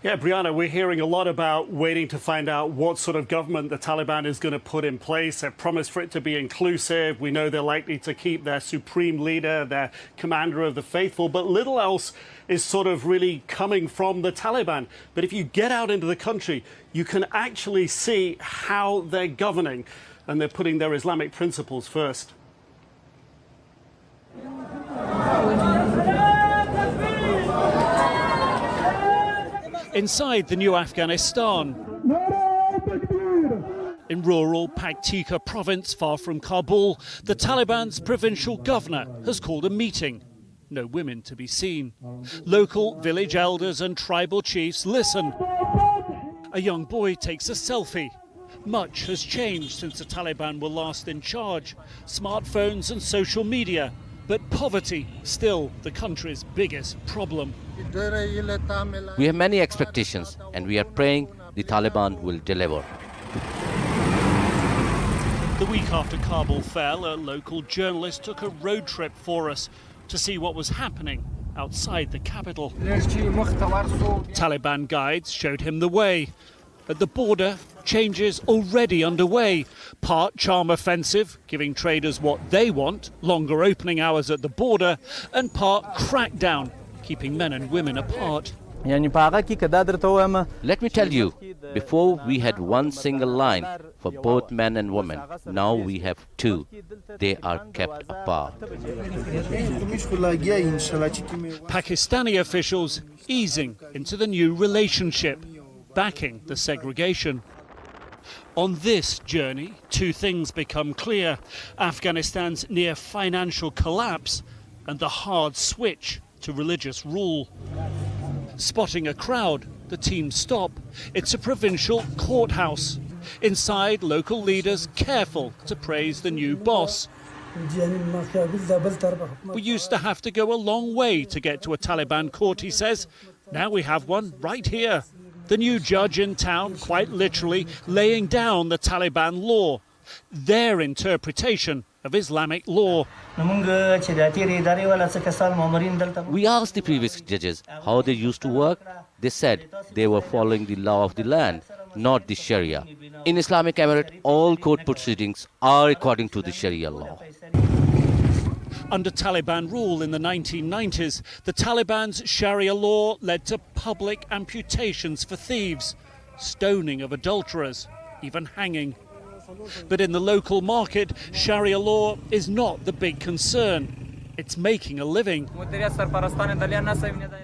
Yeah, Brianna, we're hearing a lot about waiting to find out what sort of government the Taliban is going to put in place. They've promised for it to be inclusive. We know they're likely to keep their supreme leader, their commander of the faithful, but little else is sort of really coming from the Taliban. But if you get out into the country, you can actually see how they're governing, and they're putting their Islamic principles first. Inside the new Afghanistan, in rural Paktika province far from Kabul, the Taliban's provincial governor has called a meeting. No women to be seen. Local village elders and tribal chiefs listen. A young boy takes a selfie. Much has changed since the Taliban were last in charge. Smartphones and social media. But poverty, still the country's biggest problem. We have many expectations, and we are praying the Taliban will deliver. The week after Kabul fell, a local journalist took a road trip for us to see what was happening outside the capital. Taliban guides showed him the way. At the border, changes already underway. Part charm offensive, giving traders what they want, longer opening hours at the border, and part crackdown, keeping men and women apart. Let me tell you, before we had one single line for both men and women. Now we have two. They are kept apart. Pakistani officials easing into the new relationship, backing the segregation. On this journey, two things become clear: Afghanistan's near financial collapse and the hard switch to religious rule. Spotting a crowd, the team stop. It's a provincial courthouse. Inside, local leaders careful to praise the new boss. We used to have to go a long way to get to a Taliban court, he says. Now we have one right here. The new judge in town, quite literally, laying down the Taliban law, their interpretation of Islamic law. We asked the previous judges how they used to work. They said they were following the law of the land, not the Sharia. In Islamic Emirate, all court proceedings are according to the Sharia law. Under Taliban rule in the 1990s, the Taliban's Sharia law led to public amputations for thieves, stoning of adulterers, even hanging. But in the local market, Sharia law is not the big concern. It's making a living.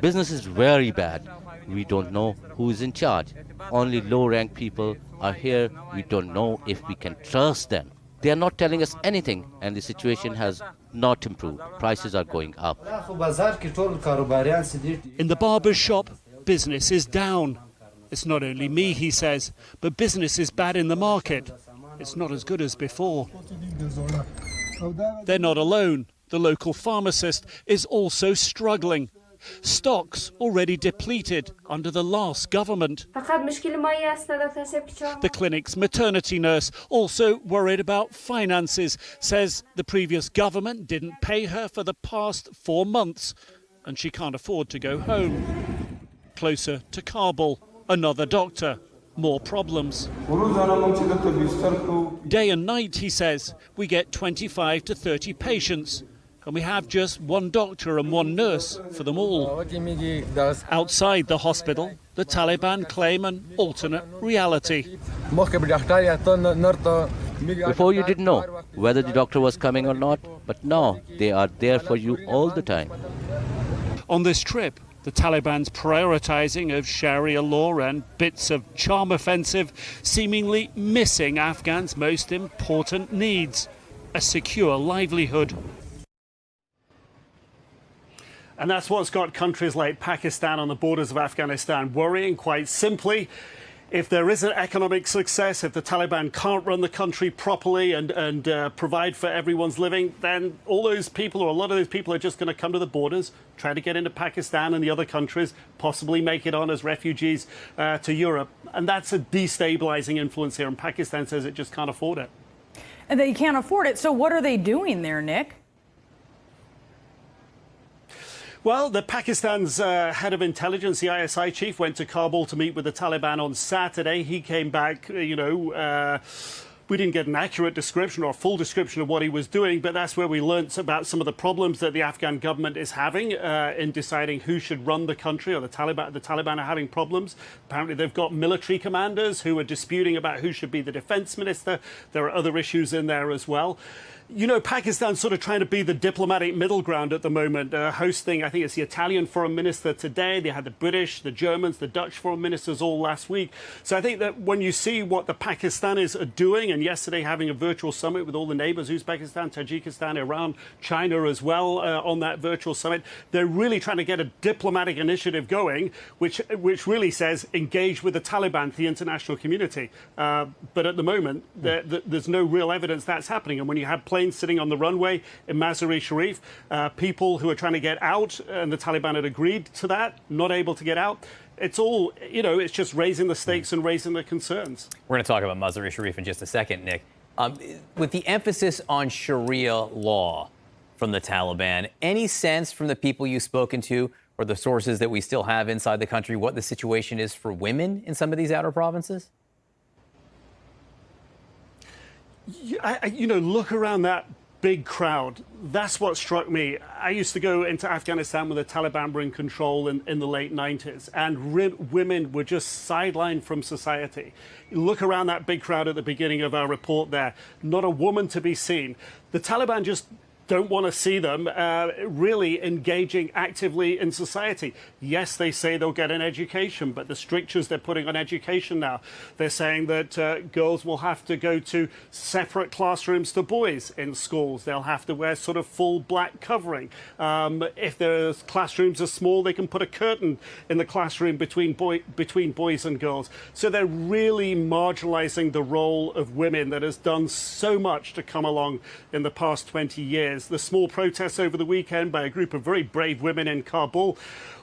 Business is very bad. We don't know who is in charge. Only low-ranked people are here. We don't know if we can trust them. They are not telling us anything, and the situation has not improved. Prices are going up. In the barber's shop, business is down. It's not only me, he says, but business is bad in the market. It's not as good as before. They're not alone. The local pharmacist is also struggling. Stocks already depleted under the last government. The clinic's maternity nurse, also worried about finances, says the previous government didn't pay her for the past 4 months and she can't afford to go home. Closer to Kabul, another doctor, more problems. Day and night, he says, we get 25 to 30 patients. And we have just one doctor and one nurse for them all. Outside the hospital, the Taliban claim an alternate reality. Before you didn't know whether the doctor was coming or not, but now they are there for you all the time. On this trip, the Taliban's prioritizing of Sharia law and bits of charm offensive, seemingly missing Afghans' most important needs: a secure livelihood. And that's what's got countries like Pakistan on the borders of Afghanistan worrying. Quite simply, if there isn't economic success, if the Taliban can't run the country properly and provide for everyone's living, then all those people, or a lot of those people, are just going to come to the borders, try to get into Pakistan and the other countries, possibly make it on as refugees to Europe. And that's a destabilizing influence here. And Pakistan says it just can't afford it. And they can't afford it. So what are they doing there, Nick? Well, Pakistan's head of intelligence, the ISI chief, went to Kabul to meet with the Taliban on Saturday. He came back, we didn't get an accurate description or a full description of what he was doing, but that's where we learnt about some of the problems that the Afghan government is having in deciding who should run the country, or the Taliban are having problems. Apparently they've got military commanders who are disputing about who should be the defense minister. There are other issues in there as well. You know, Pakistan's sort of trying to be the diplomatic middle ground at the moment, hosting, I think it's the Italian foreign minister today. They had the British, the Germans, the Dutch foreign ministers all last week. So I think that when you see what the Pakistanis are doing, and yesterday having a virtual summit with all the neighbors, Uzbekistan, Tajikistan, Iran, China as well, on that virtual summit, they're really trying to get a diplomatic initiative going, which really says engage with the Taliban, the international community. But at the moment, there's no real evidence that's happening. And when you have planes sitting on the runway in Mazar-e-Sharif, people who are trying to get out, and the Taliban had agreed to that, not able to get out. It's all, it's just raising the stakes and raising the concerns. We're going to talk about Mazar-e-Sharif in just a second, Nick. With the emphasis on Sharia law from the Taliban, any sense from the people you've spoken to or the sources that we still have inside the country what the situation is for women in some of these outer provinces? Look around that big crowd. That's what struck me. I used to go into Afghanistan when the Taliban were in control in the late 90s, and women were just sidelined from society. Look around that big crowd at the beginning of our report there. Not a woman to be seen. The Taliban just don't want to see them really engaging actively in society. Yes, they say they'll get an education, but the strictures they're putting on education now, they're saying that girls will have to go to separate classrooms to boys in schools. They'll have to wear sort of full black covering. If their classrooms are small, they can put a curtain in the classroom between boys and girls. So they're really marginalizing the role of women that has done so much to come along in the past 20 years. The small protests over the weekend by a group of very brave women in Kabul,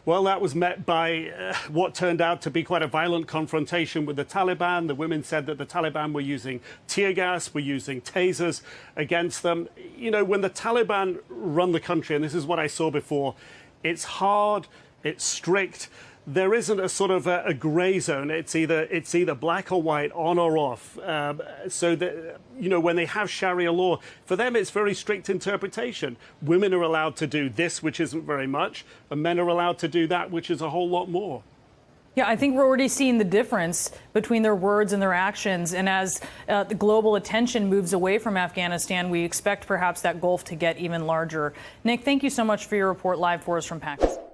well, that was met by what turned out to be quite a violent confrontation with the Taliban. The women said that the Taliban were using tear gas, were using tasers against them. When the Taliban run the country, and this is what I saw before, it's hard, it's strict. There isn't a sort of a grey zone. It's either black or white, on or off. So that, when they have Sharia law, for them it's very strict interpretation. Women are allowed to do this, which isn't very much, and men are allowed to do that, which is a whole lot more. Yeah, I think we're already seeing the difference between their words and their actions. And as the global attention moves away from Afghanistan, we expect perhaps that gulf to get even larger. Nick, thank you so much for your report live for us from Pakistan.